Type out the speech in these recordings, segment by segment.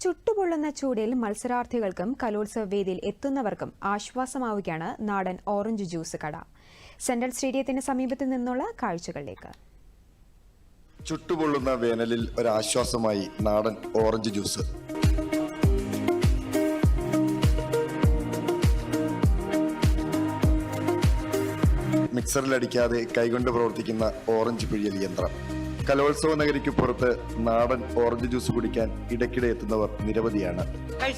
ചുട്ടുപൊള്ളുന്ന ചൂടിൽ മത്സരാർത്ഥികൾക്കും കലോത്സവ വേദിയിൽ എത്തുന്നവർക്കും ആശ്വാസമാവുകയാണ് നാടൻ ഓറഞ്ച് ജ്യൂസ് കട. സെൻട്രൽ സ്റ്റേഡിയത്തിന് സമീപത്തു നിന്നുള്ള കാഴ്ചകളിലേക്ക്. ചുട്ടുപൊള്ളുന്ന വേനലിൽ ഒരാശ്വാസമായി നാടൻ ഓറഞ്ച് ജ്യൂസ്. മിക്സറിലടിക്കാതെ കൈകൊണ്ട് പ്രവർത്തിക്കുന്ന ഓറഞ്ച് പിഴിയൽ യന്ത്രം. കലോത്സവ നഗരിക്ക് പുറത്ത് നാടൻ ഓറഞ്ച് ജ്യൂസ് കുടിക്കാൻ ഇടയ്ക്കിടെ എത്തുന്നവർ നിരവധിയാണ്.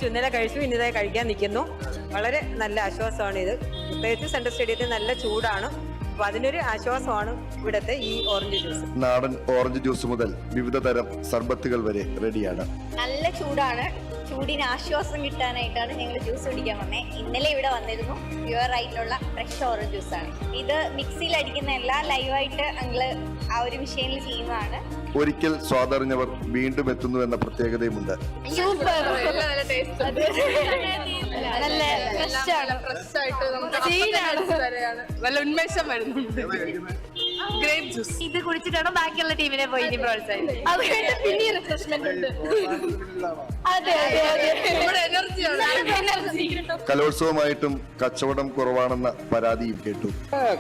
ഇന്നലെ കഴിച്ചു, ഇന്നലെ കഴിക്കാൻ നിൽക്കുന്നു. വളരെ നല്ല ആശ്വാസമാണ് ഇത്. പ്രത്യേകിച്ച് സെൻട്രൽ സ്റ്റേഡിയത്തിൽ നല്ല ചൂടാണ്, അപ്പൊ അതിനൊരു ആശ്വാസമാണ് ഇവിടുത്തെ ഈ ഓറഞ്ച് ജ്യൂസ്. നാടൻ ഓറഞ്ച് ജ്യൂസ് മുതൽ വിവിധ തരം സർബത്തുകൾ വരെ റെഡിയാണ്. നല്ല ചൂടാണ്, ചൂടിന് ആശ്വാസം കിട്ടാനായിട്ടാണ് ഞങ്ങൾ ജ്യൂസ് കുടിക്കാൻ വന്നത്. ഇന്നലെ ഇവിടെ വന്നിരുന്നു. പ്യുവർ ആയിട്ടുള്ള ഫ്രഷ് ഓറഞ്ച് ജ്യൂസ് ആണ് ഇത്. മിക്സിയിൽ അടിക്കുന്നതല്ല, ലൈവായിട്ട് ഞങ്ങള് ആ ഒരു മെഷീനിൽ ചെയ്യുന്നതാണ്. ഒരിക്കൽ സ്വാദറിഞ്ഞവർ വീണ്ടും എത്തുന്നു എന്ന പ്രത്യേകതയുമുണ്ട്. നല്ല ഉന്മേഷം വരുന്നുണ്ട്. ഗ്രേപ്പ് ജ്യൂസ് ഇത് കുടിച്ചിട്ടാണ് ബാക്കിയുള്ള ടീമിനെ പോയി പിന്നെ റിഫ്രഷ്മെന്റ് ഉണ്ട്. കലോത്സവമായിട്ടും കച്ചവടം കുറവാണെന്ന പരാതിയും കേട്ടു.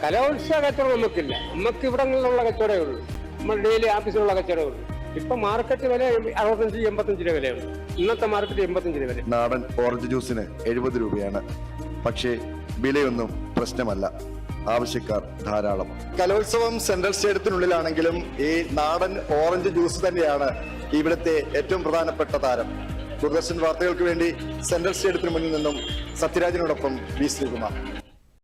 കലോത്സവ കച്ചവടം നമുക്കില്ല, നമുക്ക് ഇവിടങ്ങളിലുള്ള കച്ചവടമേ ഉള്ളൂ. നമ്മൾ ഡെയിലി ഓഫീസിലുള്ള കച്ചവടമേ ഉള്ളൂ. ഇപ്പൊ മാർക്കറ്റ് വില 65-85 രൂപ വിലയുണ്ട്. ഇന്നത്തെ മാർക്കറ്റ് 85 രൂപ വില. നാടൻ ഓറഞ്ച് ജ്യൂസിന് 70 രൂപയാണ്. പക്ഷേ വിലയൊന്നും പ്രശ്നമല്ല, ആവശ്യക്കാർ ധാരാളം. കലോത്സവം സെൻട്രൽ സ്റ്റേഡിയത്തിനുള്ളിലാണെങ്കിലും ഈ നാടൻ ഓറഞ്ച് ജ്യൂസ് തന്നെയാണ് ഇവിടുത്തെ ഏറ്റവും പ്രധാനപ്പെട്ട താരം. ദൂരദർശൻ വാർത്തകൾക്ക് വേണ്ടി സെൻട്രൽ സ്റ്റേഡിയത്തിന് മുന്നിൽ നിന്നും സത്യരാജിനോടൊപ്പം വി ശ്രീകുമാർ.